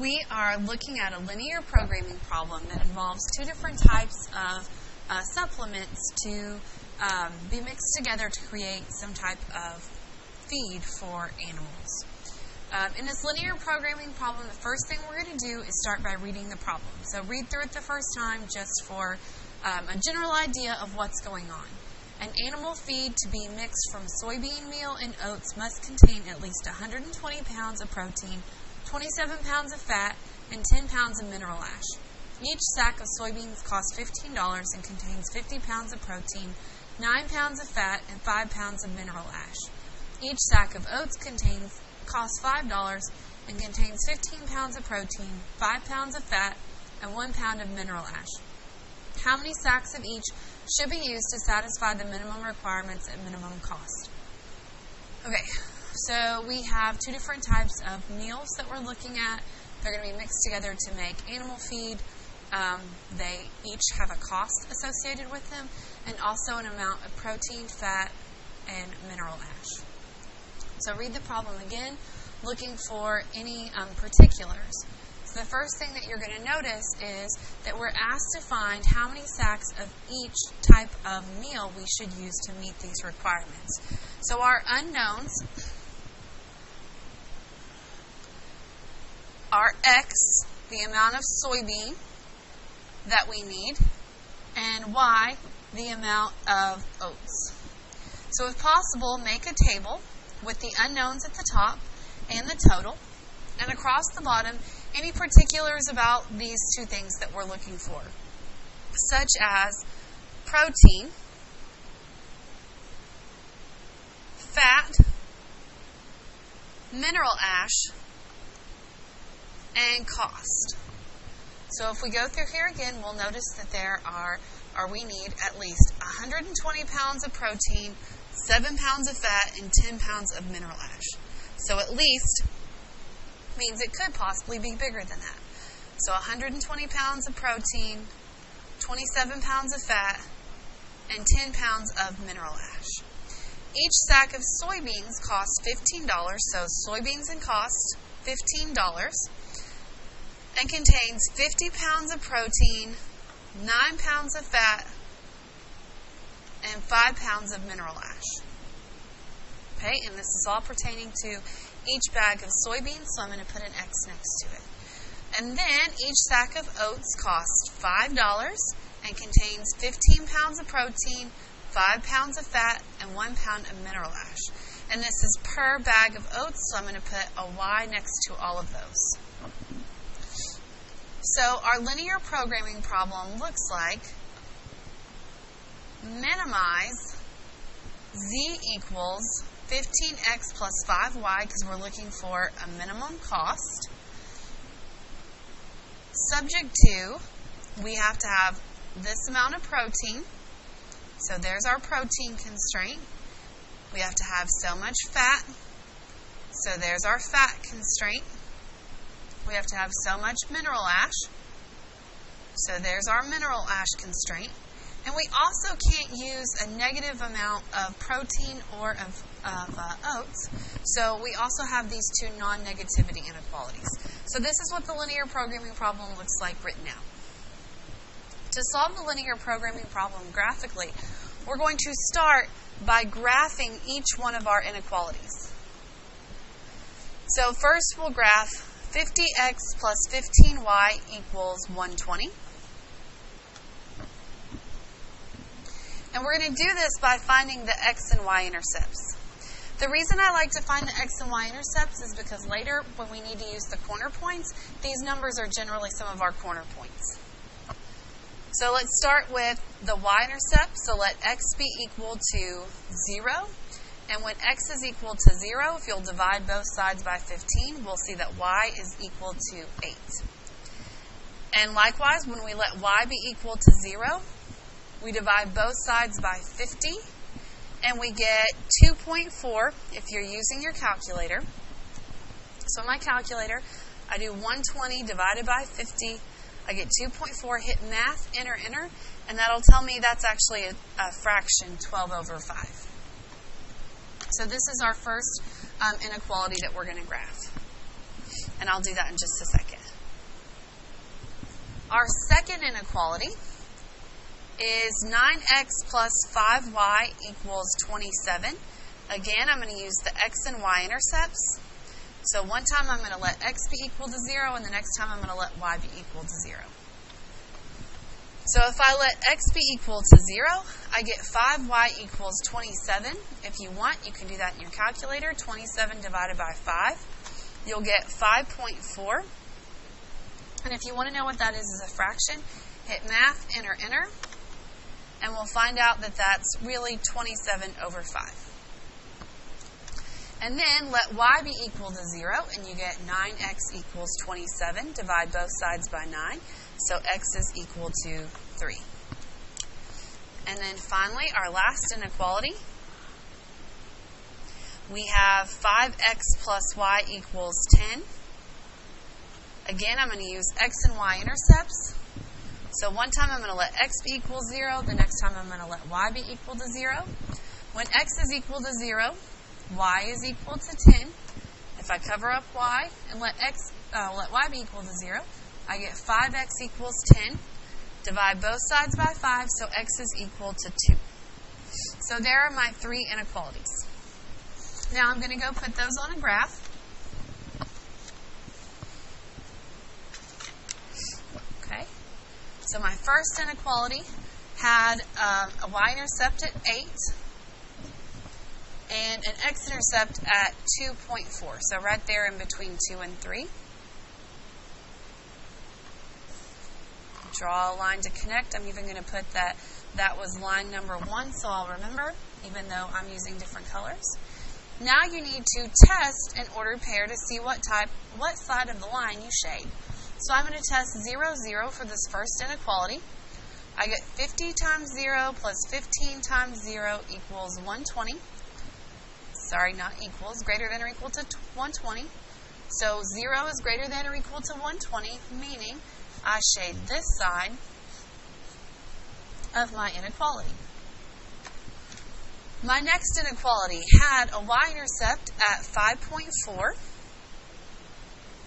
We are looking at a linear programming problem that involves two different types of supplements to be mixed together to create some type of feed for animals. In this linear programming problem, the first thing we're going to do is start by reading the problem. So read through it the first time just for a general idea of what's going on. An animal feed to be mixed from soybean meal and oats must contain at least 120 pounds of protein, 27 pounds of fat, and 10 pounds of mineral ash. Each sack of soybeans costs $15 and contains 50 pounds of protein, 9 pounds of fat, and 5 pounds of mineral ash. Each sack of oats costs $5 and contains 15 pounds of protein, 5 pounds of fat, and 1 pound of mineral ash. How many sacks of each should be used to satisfy the minimum requirements at minimum cost? Okay, so we have two different types of meals that we're looking at. They're going to be mixed together to make animal feed. They each have a cost associated with them and also an amount of protein, fat, and mineral ash. So read the problem again, looking for any particulars. So the first thing that you're going to notice is that we're asked to find how many sacks of each type of meal we should use to meet these requirements. So our unknowns are X, the amount of soybean that we need, and Y, the amount of oats. So if possible, make a table with the unknowns at the top and the total, and across the bottom, any particulars about these two things that we're looking for, such as protein, fat, mineral ash, and cost. So if we go through here again, we'll notice that we need at least 120 pounds of protein, 7 pounds of fat, and 10 pounds of mineral ash. So at least means it could possibly be bigger than that. So 120 pounds of protein, 27 pounds of fat, and 10 pounds of mineral ash. Each sack of soybeans costs $15, so soybeans and cost $15, and contains 50 pounds of protein, 9 pounds of fat, and 5 pounds of mineral ash. Okay, and this is all pertaining to each bag of soybeans, so I'm going to put an X next to it. And then each sack of oats costs $5 and contains 15 pounds of protein, 5 pounds of fat, and 1 pound of mineral ash. And this is per bag of oats, so I'm going to put a Y next to all of those. So our linear programming problem looks like minimize Z equals 15x plus 5y, because we're looking for a minimum cost. Subject to, we have to have this amount of protein. So there's our protein constraint. We have to have so much fat. So there's our fat constraint. We have to have so much mineral ash. So there's our mineral ash constraint. And we also can't use a negative amount of protein or of oats. So we also have these two non-negativity inequalities. So this is what the linear programming problem looks like written out. To solve the linear programming problem graphically, we're going to start by graphing each one of our inequalities. So first we'll graph 50x plus 15y equals 120. And we're going to do this by finding the x and y intercepts. The reason I like to find the x and y intercepts is because later, when we need to use the corner points, these numbers are generally some of our corner points. So let's start with the y-intercept. So let x be equal to 0. And when x is equal to 0, if you'll divide both sides by 15, we'll see that y is equal to 8. And likewise, when we let y be equal to 0, we divide both sides by 50, and we get 2.4 if you're using your calculator. So in my calculator, I do 120 divided by 50. I get 2.4, hit math, enter, and that'll tell me that's actually a fraction, 12 over 5. So this is our first inequality that we're going to graph. And I'll do that in just a second. Our second inequality is 9x plus 5y equals 27. Again, I'm going to use the x and y intercepts. So one time I'm going to let x be equal to 0, and the next time I'm going to let y be equal to 0. So if I let x be equal to 0, I get 5y equals 27. If you want, you can do that in your calculator. 27 divided by 5. You'll get 5.4. And if you want to know what that is as a fraction, hit math, enter, enter. And we'll find out that that's really 27 over 5. And then let y be equal to 0, and you get 9x equals 27. Divide both sides by 9. So x is equal to 3. And then finally, our last inequality. We have 5x plus y equals 10. Again, I'm going to use x and y intercepts. So one time I'm going to let x be equal to 0. The next time I'm going to let y be equal to 0. When x is equal to 0, y is equal to 10. If I cover up y and let y be equal to 0, I get 5x equals 10. Divide both sides by 5, so x is equal to 2. So there are my 3 inequalities. Now I'm going to go put those on a graph. Okay. So my first inequality had a y-intercept at 8 and an x-intercept at 2.4. So right there in between 2 and 3. Draw a line to connect. I'm even going to put that was line number 1, so I'll remember, even though I'm using different colors. Now you need to test an ordered pair to see what side of the line you shade. So I'm going to test 0, 0 for this first inequality. I get 50 times 0 plus 15 times 0 equals 120. Sorry, not equals, greater than or equal to 120. So 0 is greater than or equal to 120, meaning I shade this side of my inequality. My next inequality had a y-intercept at 5.4.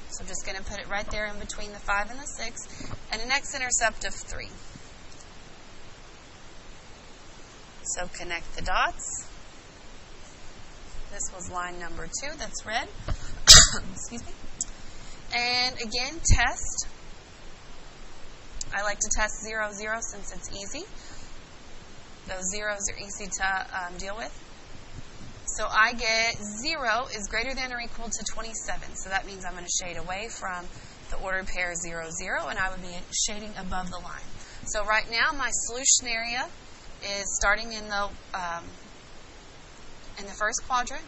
So I'm just going to put it right there in between the 5 and the 6. And an x-intercept of 3. So connect the dots. This was line number 2. That's red. Excuse me. And again, test. I like to test 0, 0 since it's easy. Those zeros are easy to deal with. So I get 0 is greater than or equal to 27. So that means I'm going to shade away from the ordered pair 0, 0, and I would be shading above the line. So right now my solution area is starting in the first quadrant,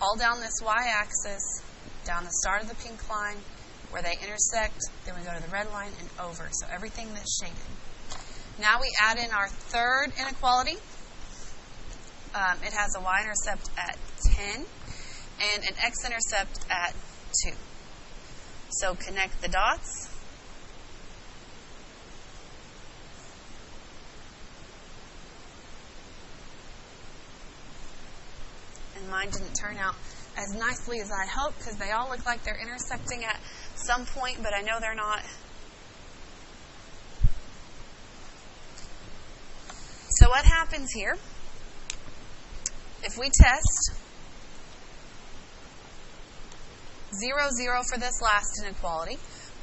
all down this y-axis, down the start of the pink line, where they intersect, then we go to the red line and over. So everything that's shaded. Now we add in our third inequality. It has a y-intercept at 10 and an x-intercept at 2. So connect the dots. And mine didn't turn out as nicely as I'd hoped because they all look like they're intersecting at some point, but I know they're not. So what happens here, if we test 0, 0 for this last inequality,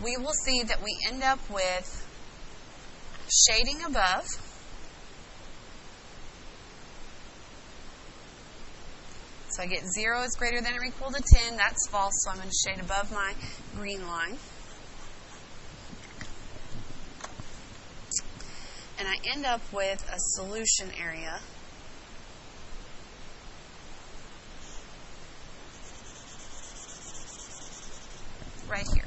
we will see that we end up with shading above, so I get 0 is greater than or equal to 10. That's false, so I'm going to shade above my green line. And I end up with a solution area right here.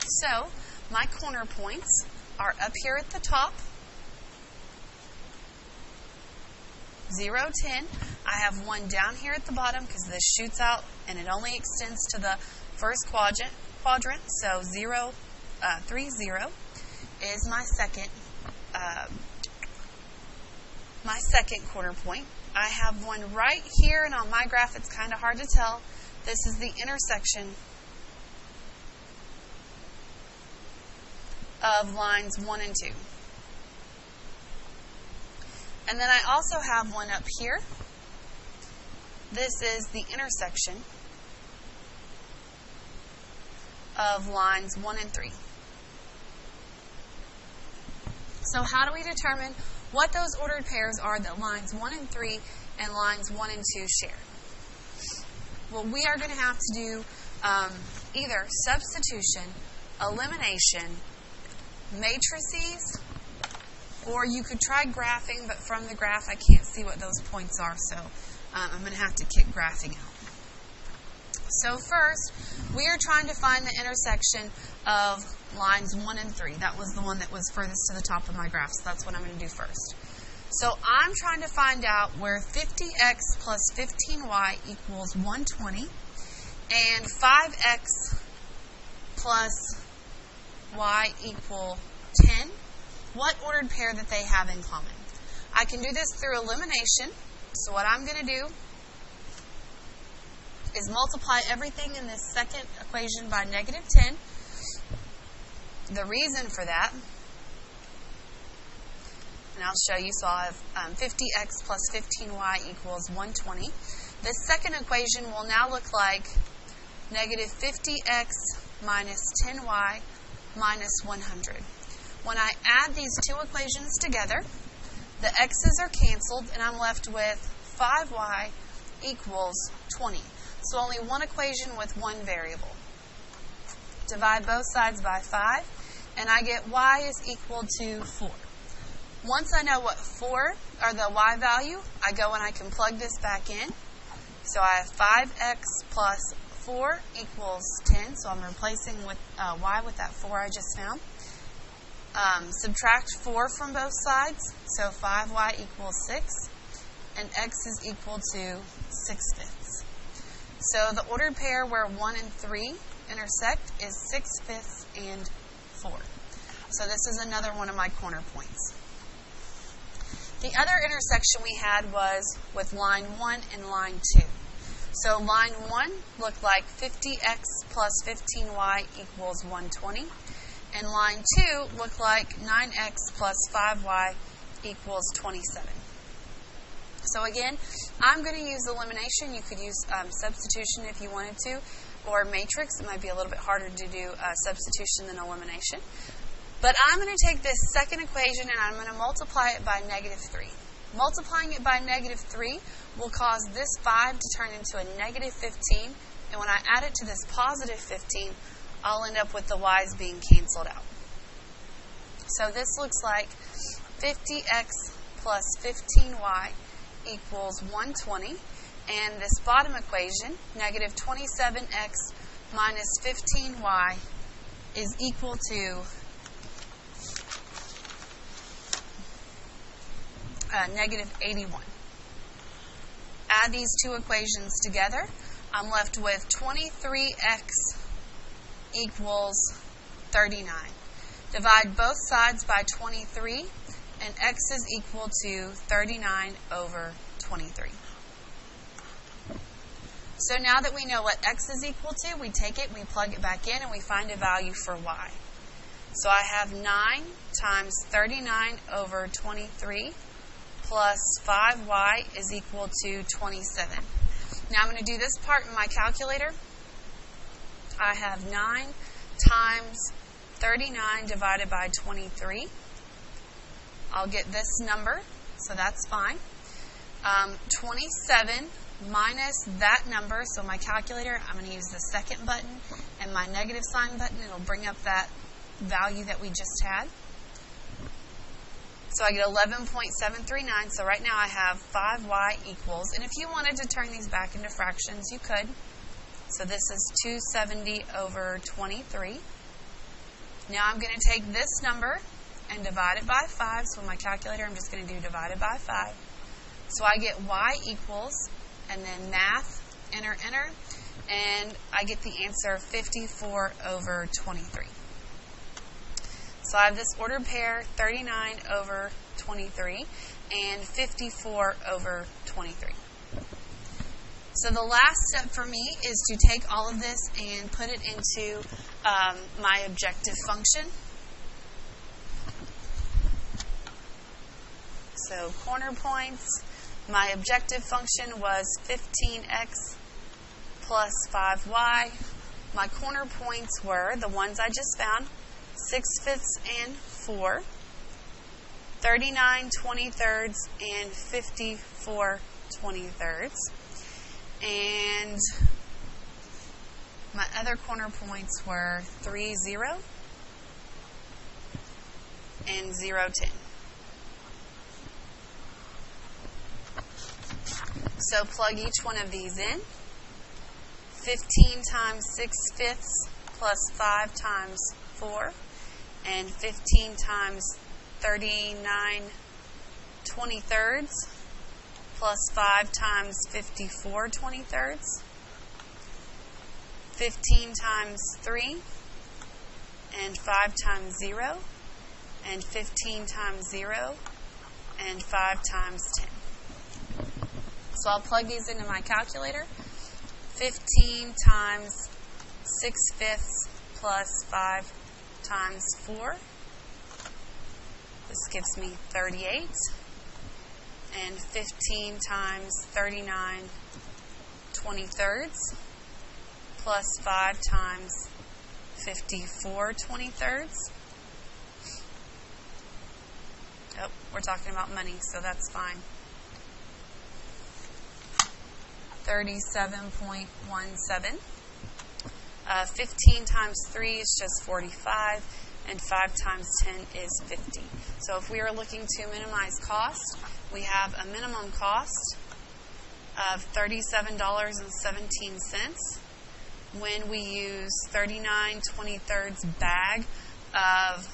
So my corner points are up here at the top, 0, 10. I have one down here at the bottom because this shoots out and it only extends to the first quadrant. So 0, 3, 0 is my second corner point. I have one right here, and on my graph it's kind of hard to tell, This is the intersection of lines 1 and 2. And then I also have one up here. This is the intersection of lines 1 and 3. So how do we determine what those ordered pairs are that lines 1 and 3 and lines 1 and 2 share? Well, we are going to have to do either substitution, elimination, matrices, or you could try graphing, but from the graph I can't see what those points are, so I'm going to have to kick graphing out. So first, we are trying to find the intersection of lines 1 and 3. That was the one that was furthest to the top of my graph, so that's what I'm going to do first. So I'm trying to find out where 50x plus 15y equals 120 and 5x plus y equal 10, what ordered pair that they have in common. I can do this through elimination. So what I'm going to do is multiply everything in this second equation by negative 10. The reason for that, and I'll show you, so I'll have 50x plus 15y equals 120. This second equation will now look like negative 50x minus 10y minus 100. When I add these two equations together, the x's are canceled, and I'm left with 5y equals 20. So only one equation with one variable. Divide both sides by 5, and I get y is equal to 4. Once I know what 4, or the y value, I go and I can plug this back in. So I have 5x plus 4 equals 10, so I'm replacing with y with that 4 I just found. Subtract 4 from both sides, so 5y equals 6, and x is equal to 6/5. So the ordered pair where 1 and 3 intersect is 6/5 and 4. So this is another one of my corner points. The other intersection we had was with line 1 and line 2. So line 1 looked like 50x plus 15y equals 120. And line 2 looked like 9x plus 5y equals 27. So again, I'm going to use elimination. You could use substitution if you wanted to, or matrix. It might be a little bit harder to do substitution than elimination. But I'm going to take this second equation and I'm going to multiply it by negative 3. Multiplying it by negative 3 will cause this 5 to turn into a negative 15. And when I add it to this positive 15, I'll end up with the y's being canceled out. So this looks like 50x plus 15y equals 120. And this bottom equation, negative 27x minus 15y, is equal to negative 81. Add these two equations together. I'm left with 23x equals 39. Divide both sides by 23, and x is equal to 39 over 23. So now that we know what x is equal to, we take it, we plug it back in, and we find a value for y. So I have 9 times 39 over 23 plus 5y is equal to 27. Now I'm going to do this part in my calculator. I have 9 times 39 divided by 23. I'll get this number, so that's fine. 27 minus that number, so my calculator, I'm going to use the second button and my negative sign button. It'll bring up that value that we just had. So I get 11.739. So right now I have 5y equals, and if you wanted to turn these back into fractions, you could. So this is 270 over 23. Now I'm going to take this number and divide it by 5. So in my calculator, I'm just going to do divided by 5. So I get y equals, and then math, enter, and I get the answer 54 over 23. So I have this ordered pair, 39 over 23, and 54 over 23. So the last step for me is to take all of this and put it into my objective function. So corner points, my objective function was 15x plus 5y. My corner points were the ones I just found, 6/5 and 4, 39 23rds, and 54 23rds. And my other corner points were 3 0 and 0 10. So plug each one of these in. 15 times 6/5 plus 5 times 4, and 15 times 39 23rds plus 5 times 54 23rds, 15 times 3, and 5 times 0, and 15 times 0, and 5 times 10. So I'll plug these into my calculator. 15 times 6/5 plus 5 times 4. This gives me 38. And 15 times 39 23rds plus 5 times 54 23rds. Oh, we're talking about money, so that's fine. 37.17. 15 times 3 is just 45, and 5 times 10 is 50. So if we are looking to minimize cost, we have a minimum cost of $37.17 when we use 39 23rds bag of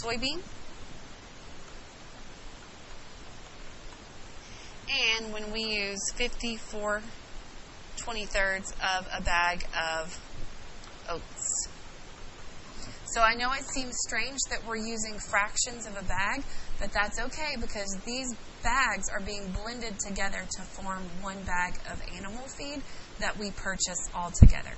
soybean, and when we use 54 23rds of a bag of oats. So I know it seems strange that we're using fractions of a bag, but that's okay because these bags are being blended together to form one bag of animal feed that we purchase all together.